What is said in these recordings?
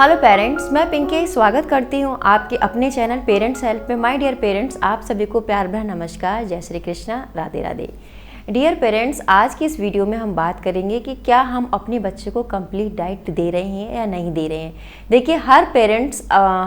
Hello parents, मैं पिंकी स्वागत करती हूँ आपके अपने चैनल पेरेंट्स हेल्प में। माय डियर पेरेंट्स, आप सभी को प्यार भरा नमस्कार, जय श्री कृष्णा, राधे राधे। डियर पेरेंट्स, आज की इस वीडियो में हम बात करेंगे कि क्या हम अपने बच्चे को कंप्लीट डाइट दे रहे हैं या नहीं दे रहे हैं। देखिए, हर पेरेंट्स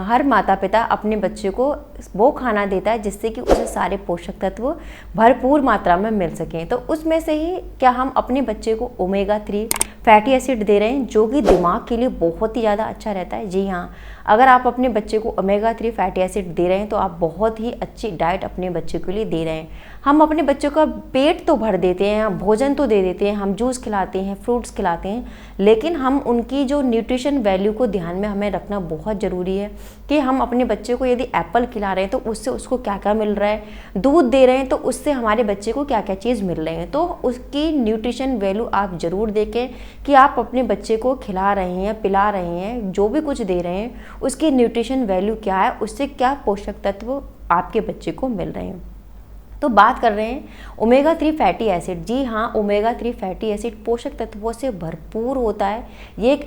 हर माता पिता अपने बच्चे को वो खाना देता है जिससे कि उसे सारे पोषक तत्व भरपूर मात्रा में मिल सकें। तो उसमें से ही क्या हम अपने बच्चे को ओमेगा 3 फैटी एसिड दे रहे हैं, जो कि दिमाग के लिए बहुत ही ज़्यादा अच्छा रहता है। जी हाँ, अगर आप अपने बच्चे को ओमेगा 3 फैटी एसिड दे रहे हैं तो आप बहुत ही अच्छी डाइट अपने बच्चे के लिए दे रहे हैं। हम अपने बच्चों का पेट तो भर देते हैं, भोजन तो दे देते हैं, हम जूस खिलाते हैं, फ्रूट्स खिलाते हैं, लेकिन हम उनकी जो न्यूट्रिशन वैल्यू को ध्यान में हमें रखना बहुत ज़रूरी है कि हम अपने बच्चे को यदि एप्पल खिला रहे हैं तो उससे उसको क्या क्या मिल रहा है, दूध दे रहे हैं तो उससे हमारे बच्चे को क्या क्या चीज़ मिल रही है। तो उसकी न्यूट्रिशन वैल्यू आप ज़रूर देखें कि आप अपने बच्चे को खिला रहे हैं, पिला रहे हैं, जो भी कुछ दे रहे हैं उसकी न्यूट्रिशन वैल्यू क्या है, उससे क्या पोषक तत्व आपके बच्चे को मिल रहे हैं। तो बात कर रहे हैं ओमेगा 3 फैटी एसिड। जी हाँ, ओमेगा 3 फैटी एसिड पोषक तत्वों से भरपूर होता है। ये एक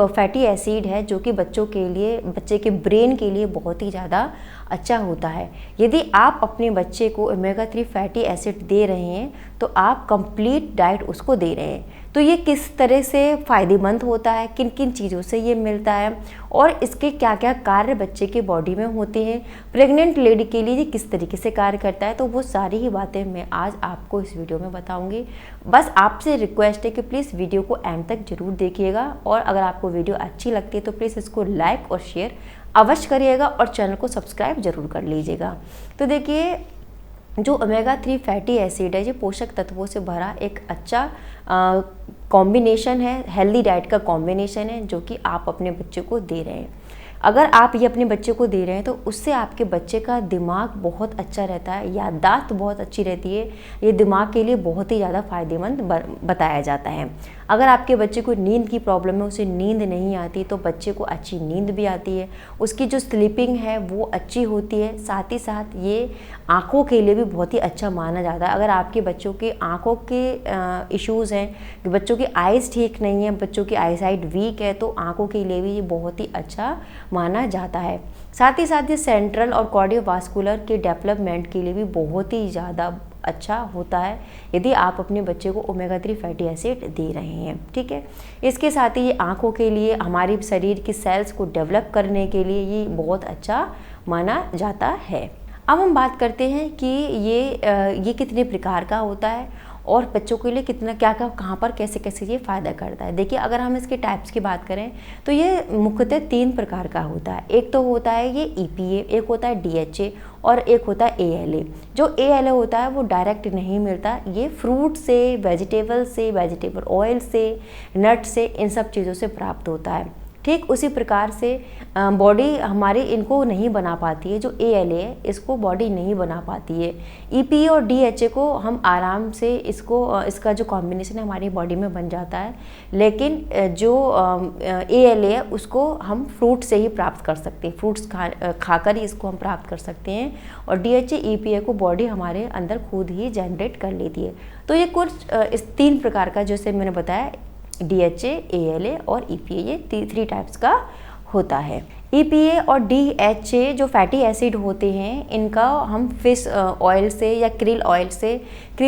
फैटी एसिड है जो कि बच्चों के लिए, बच्चे के ब्रेन के लिए बहुत ही ज़्यादा अच्छा होता है। यदि आप अपने बच्चे को ओमेगा 3 फैटी एसिड दे रहे हैं तो आप कंप्लीट डाइट उसको दे रहे हैं। तो ये किस तरह से फ़ायदेमंद होता है, किन किन चीज़ों से ये मिलता है और इसके क्या क्या कार्य बच्चे के बॉडी में होते हैं, प्रेग्नेंट लेडी के लिए ये किस तरीके से कार्य करता है, तो वो सारी ही बातें मैं आज आपको इस वीडियो में बताऊंगी। बस आपसे रिक्वेस्ट है कि प्लीज़ वीडियो को एंड तक जरूर देखिएगा और अगर आपको वीडियो अच्छी लगती है तो प्लीज़ इसको लाइक और शेयर अवश्य करिएगा और चैनल को सब्सक्राइब जरूर कर लीजिएगा। तो देखिए, जो ओमेगा 3 फैटी एसिड है, ये पोषक तत्वों से भरा एक अच्छा कॉम्बिनेशन है, हेल्दी डाइट का कॉम्बिनेशन है जो कि आप अपने बच्चे को दे रहे हैं। अगर आप ये अपने बच्चे को दे रहे हैं तो उससे आपके बच्चे का दिमाग बहुत अच्छा रहता है, याददाश्त बहुत अच्छी रहती है। ये दिमाग के लिए बहुत ही ज़्यादा फायदेमंद बताया जाता है। अगर आपके बच्चे को नींद की प्रॉब्लम है, उसे नींद नहीं आती, तो बच्चे को अच्छी नींद भी आती है, उसकी जो स्लीपिंग है वो अच्छी होती है। साथ ही साथ ये आँखों के लिए भी बहुत ही अच्छा माना जाता है। अगर आपके बच्चों के आँखों के इश्यूज़ हैं, कि बच्चों की आइज़ ठीक नहीं है, बच्चों की आईसाइट वीक है, तो आँखों के लिए भी ये बहुत ही अच्छा माना जाता है। साथ ही साथ ये सेंट्रल और कार्डियोवास्कुलर के डेवलपमेंट के लिए भी बहुत ही ज़्यादा अच्छा होता है यदि आप अपने बच्चे को ओमेगा 3 फैटी एसिड दे रहे हैं। ठीक है, इसके साथ ही ये आँखों के लिए, हमारे शरीर की सेल्स को डेवलप करने के लिए ये बहुत अच्छा माना जाता है। अब हम बात करते हैं कि ये कितने प्रकार का होता है और बच्चों के लिए कितना क्या क्या कहाँ पर कैसे कैसे ये फ़ायदा करता है। देखिए, अगर हम इसके टाइप्स की बात करें तो ये मुख्यतः 3 प्रकार का होता है। एक तो होता है ये EPA, एक होता है DHA और एक होता है ALA। जो ALA होता है वो डायरेक्ट नहीं मिलता, ये फ्रूट से, वेजिटेबल ऑयल से, नट से, इन सब चीज़ों से प्राप्त होता है। ठीक उसी प्रकार से बॉडी हमारी इनको नहीं बना पाती है। जो ALA है इसको बॉडी नहीं बना पाती है। EPA और DHA को हम आराम से इसका जो कॉम्बिनेशन है हमारी बॉडी में बन जाता है, लेकिन जो ALA है उसको हम फ्रूट से ही प्राप्त कर सकते हैं, फ्रूट्स खाकर ही इसको हम प्राप्त कर सकते हैं। और DHA EPA को बॉडी हमारे अंदर खुद ही जनरेट कर लेती है। तो ये कुछ इस 3 प्रकार का, जैसे मैंने बताया, DHA, ALA और EPA, ये 3 टाइप्स का होता है। EPA और DHA जो फैटी एसिड होते हैं, इनका हम फिश ऑयल से या krill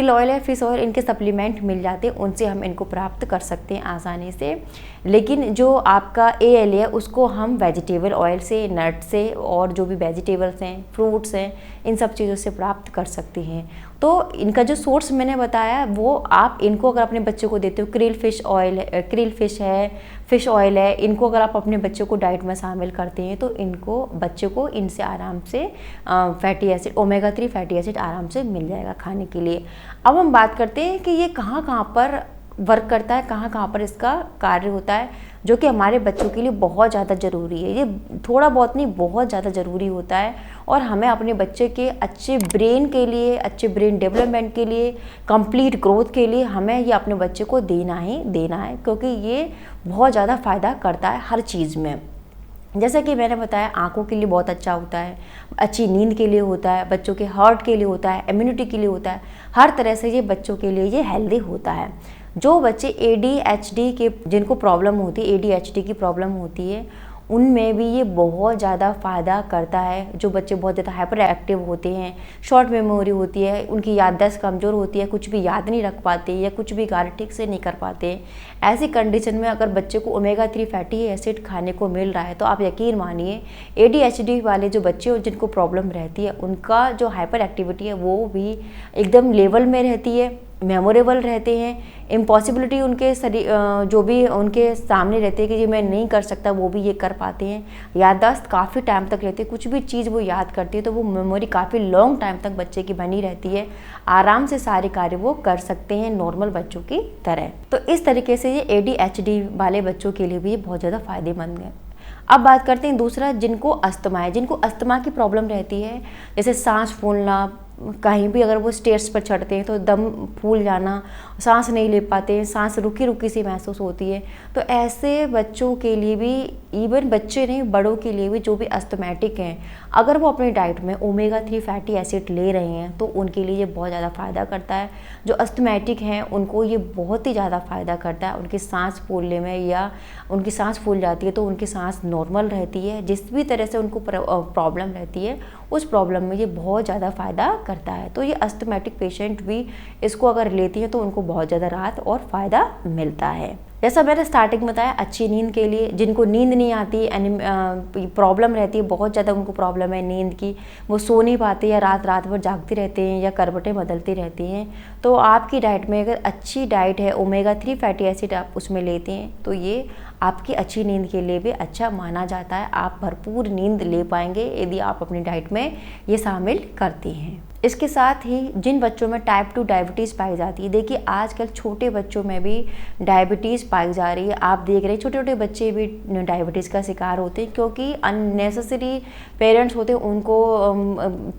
ऑयल या फिश ऑयल, इनके सप्लीमेंट मिल जाते हैं, उनसे हम इनको प्राप्त कर सकते हैं आसानी से। लेकिन जो आपका ALA है उसको हम वेजिटेबल ऑयल से, नट से और जो भी वेजिटेबल्स हैं, फ्रूट्स हैं, इन सब चीज़ों से प्राप्त कर सकते हैं। तो इनका जो सोर्स मैंने बताया वो आप इनको अगर अपने बच्चे को देते हो, krill फिश ऑयल है, इनको अगर आप अपने बच्चे को डाइट में शामिल करते हैं तो इनको बच्चे को इनसे आराम से fatty acid, omega 3 fatty acid आराम से मिल जाएगा खाने के लिए। अब हम बात करते हैं कि ये कहाँ कहाँ पर वर्क करता है, कहाँ कहाँ पर इसका कार्य होता है, जो कि हमारे बच्चों के लिए बहुत ज़्यादा ज़रूरी है। ये थोड़ा बहुत नहीं, बहुत ज़्यादा ज़रूरी होता है और हमें अपने बच्चे के अच्छे ब्रेन के लिए, अच्छे ब्रेन डेवलपमेंट के लिए, कंप्लीट ग्रोथ के लिए हमें ये अपने बच्चे को देना ही देना है, क्योंकि ये बहुत ज़्यादा फ़ायदा करता है हर चीज़ में। जैसा कि मैंने बताया, आँखों के लिए बहुत अच्छा होता है, अच्छी नींद के लिए होता है, बच्चों के हार्ट के लिए होता है, इम्यूनिटी के लिए होता है, हर तरह से ये बच्चों के लिए ये हेल्दी होता है। जो बच्चे ADHD के जिनको प्रॉब्लम होती है, ADHD की प्रॉब्लम होती है, उनमें भी ये बहुत ज़्यादा फ़ायदा करता है। जो बच्चे बहुत ज़्यादा हाइपर एक्टिव होते हैं, शॉर्ट मेमोरी होती है, उनकी याददाश्त कमज़ोर होती है, कुछ भी याद नहीं रख पाते या कुछ भी कार्य ठीक से नहीं कर पाते, ऐसी कंडीशन में अगर बच्चे को ओमेगा 3 फैटी एसिड खाने को मिल रहा है तो आप यकीन मानिए ADHD वाले जो बच्चे और जिनको प्रॉब्लम रहती है उनका जो हाइपर एक्टिविटी है वो भी एकदम लेवल में रहती है, मेमोरेबल रहते हैं। इम्पॉसिबिलिटी उनके जो भी उनके सामने रहती है कि ये मैं नहीं कर सकता, वो भी ये कर पाते हैं। याददाश्त काफ़ी टाइम तक रहती है, कुछ भी चीज़ वो याद करती है तो वो मेमोरी काफ़ी लॉन्ग टाइम तक बच्चे की बनी रहती है। आराम से सारे कार्य वो कर सकते हैं नॉर्मल बच्चों की तरह। तो इस तरीके से ये ADHD वाले बच्चों के लिए भी ये बहुत ज़्यादा फायदेमंद है। अब बात करते हैं दूसरा, जिनको अस्थमा है, जिनको अस्थमा की प्रॉब्लम रहती है, जैसे सांस फूलना, कहीं भी अगर वो स्टेयर्स पर चढ़ते हैं तो दम फूल जाना, सांस नहीं ले पाते हैं, सांस रुकी रुकी सी महसूस होती है, तो ऐसे बच्चों के लिए भी, इवन बच्चे नहीं बड़ों के लिए भी जो भी अस्थमैटिक हैं, अगर वो अपनी डाइट में ओमेगा 3 फैटी एसिड ले रहे हैं तो उनके लिए ये बहुत ज़्यादा फ़ायदा करता है। जो अस्थमैटिक हैं उनको ये बहुत ही ज़्यादा फ़ायदा करता है, उनकी सांस फूलने में, या उनकी सांस फूल जाती है तो उनकी सांस नॉर्मल रहती है, जिस भी तरह से उनको प्रॉब्लम रहती है उस प्रॉब्लम में ये बहुत ज़्यादा फ़ायदा करता है। तो ये अस्थमैटिक पेशेंट भी इसको अगर लेती हैं तो उनको बहुत ज़्यादा राहत और फ़ायदा मिलता है। जैसा मैंने स्टार्टिंग में बताया, अच्छी नींद के लिए, जिनको नींद नहीं आती, प्रॉब्लम रहती है, बहुत ज़्यादा उनको प्रॉब्लम है नींद की, वो सो नहीं पाते या रात भर जागते रहते हैं या करवटें बदलती रहती हैं, तो आपकी डाइट में अगर अच्छी डाइट है, ओमेगा 3 फैटी एसिड आप उसमें लेते हैं तो ये आपकी अच्छी नींद के लिए भी अच्छा माना जाता है। आप भरपूर नींद ले पाएंगे यदि आप अपनी डाइट में ये शामिल करती हैं। इसके साथ ही जिन बच्चों में टाइप 2 डायबिटीज़ पाई जाती है, देखिए आजकल छोटे बच्चों में भी डायबिटीज़ पाई जा रही है। आप देख रहे हैं छोटे छोटे बच्चे भी डायबिटीज़ का शिकार होते हैं, क्योंकि अननेसेसरी पेरेंट्स होते हैं उनको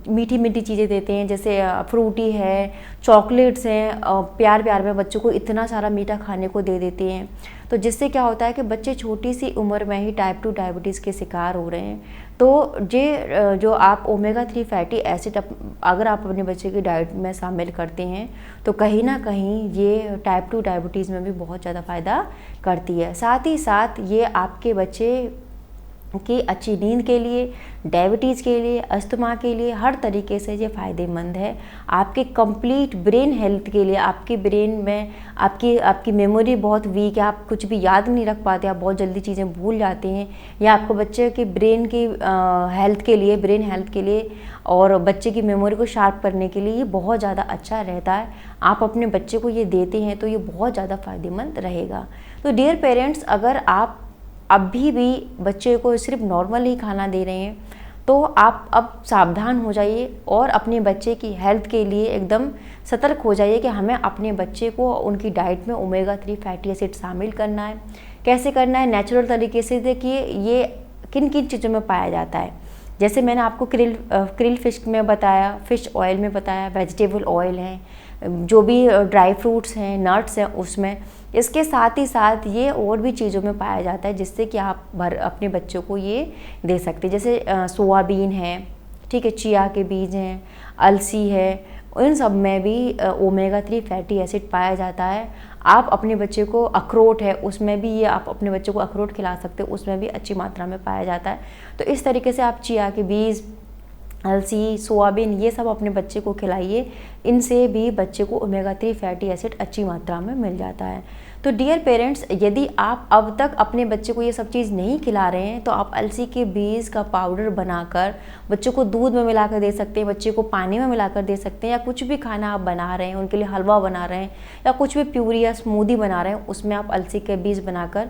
मीठी मीठी चीज़ें देते हैं, जैसे फ्रूटी है, चॉकलेट्स हैं, प्यार प्यार में बच्चों को इतना सारा मीठा खाने को दे देते हैं, तो जिससे क्या होता है कि बच्चे छोटी सी उम्र में ही टाइप 2 डायबिटीज़ के शिकार हो रहे हैं। तो जो आप ओमेगा 3 फैटी एसिड अगर आप अपने बच्चे की डाइट में शामिल करते हैं तो कहीं ना कहीं ये टाइप 2 डायबिटीज़ में भी बहुत ज़्यादा फ़ायदा करती है। साथ ही साथ ये आपके बच्चे की अच्छी नींद के लिए, डायबिटीज़ के लिए, अस्थमा के लिए, हर तरीके से ये फ़ायदेमंद है। आपके कंप्लीट ब्रेन हेल्थ के लिए, आपके ब्रेन में आपकी मेमोरी बहुत वीक है, आप कुछ भी याद नहीं रख पाते, आप बहुत जल्दी चीज़ें भूल जाते हैं, या आपको बच्चे के ब्रेन की हेल्थ के लिए और बच्चे की मेमोरी को शार्प करने के लिए ये बहुत ज़्यादा अच्छा रहता है। आप अपने बच्चे को ये देते हैं तो ये बहुत ज़्यादा फ़ायदेमंद रहेगा। तो डियर पेरेंट्स, अगर आप अभी भी बच्चे को सिर्फ नॉर्मल ही खाना दे रहे हैं तो आप अब सावधान हो जाइए और अपने बच्चे की हेल्थ के लिए एकदम सतर्क हो जाइए कि हमें अपने बच्चे को उनकी डाइट में ओमेगा 3 फैटी एसिड शामिल करना है। कैसे करना है? नेचुरल तरीके से। देखिए ये किन किन चीज़ों में पाया जाता है, जैसे मैंने आपको क्रिल फिश में बताया, फिश ऑयल में बताया, वेजिटेबल ऑयल है, जो भी ड्राई फ्रूट्स हैं, नट्स हैं उसमें। इसके साथ ही साथ ये और भी चीज़ों में पाया जाता है जिससे कि आप अपने बच्चों को ये दे सकते हैं, जैसे सोयाबीन है, ठीक है, चिया के बीज हैं, अलसी है, इन सब में भी ओमेगा 3 फैटी एसिड पाया जाता है। आप अपने बच्चे को, अखरोट है उसमें भी ये, आप अपने बच्चे को अखरोट खिला सकते हो, उसमें भी अच्छी मात्रा में पाया जाता है। तो इस तरीके से आप चिया के बीज, अलसी, सोयाबीन, ये सब अपने बच्चे को खिलाइए, इनसे भी बच्चे को ओमेगा 3 फैटी एसिड अच्छी मात्रा में मिल जाता है। तो डियर पेरेंट्स, यदि आप अब तक अपने बच्चे को ये सब चीज़ नहीं खिला रहे हैं तो आप अलसी के बीज का पाउडर बनाकर बच्चों को दूध में मिलाकर दे सकते हैं, बच्चे को पानी में मिलाकर दे सकते हैं, या कुछ भी खाना आप बना रहे हैं, उनके लिए हलवा बना रहे हैं या कुछ भी प्यूरी या स्मूदी बना रहे हैं, उसमें आप अलसी के बीज बनाकर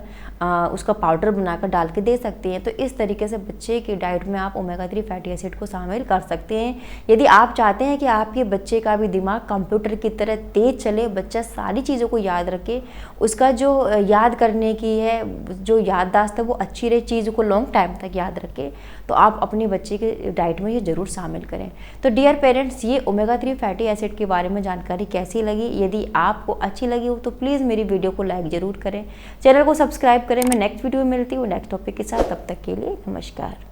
उसका पाउडर बनाकर डाल के दे सकते हैं। तो इस तरीके से बच्चे की डाइट में आप ओमेगा 3 फैटी एसिड को शामिल कर सकते हैं। यदि आप चाहते हैं कि आपके बच्चे का भी दिमाग कंप्यूटर की तरह तेज चले, बच्चा सारी चीज़ों को याद रखे, उसका जो याद करने की है, जो याददाश्त है वो अच्छी रहे, चीज़ों को लॉन्ग टाइम तक याद रखे, तो आप अपने बच्चे के डाइट में ये ज़रूर शामिल करें। तो डियर पेरेंट्स, ये ओमेगा 3 फैटी एसिड के बारे में जानकारी कैसी लगी? यदि आपको अच्छी लगी हो तो प्लीज़ मेरी वीडियो को लाइक ज़रूर करें, चैनल को सब्सक्राइब करें। मैं नेक्स्ट वीडियो में मिलती हूँ नेक्स्ट टॉपिक के साथ। तब तक के लिए नमस्कार।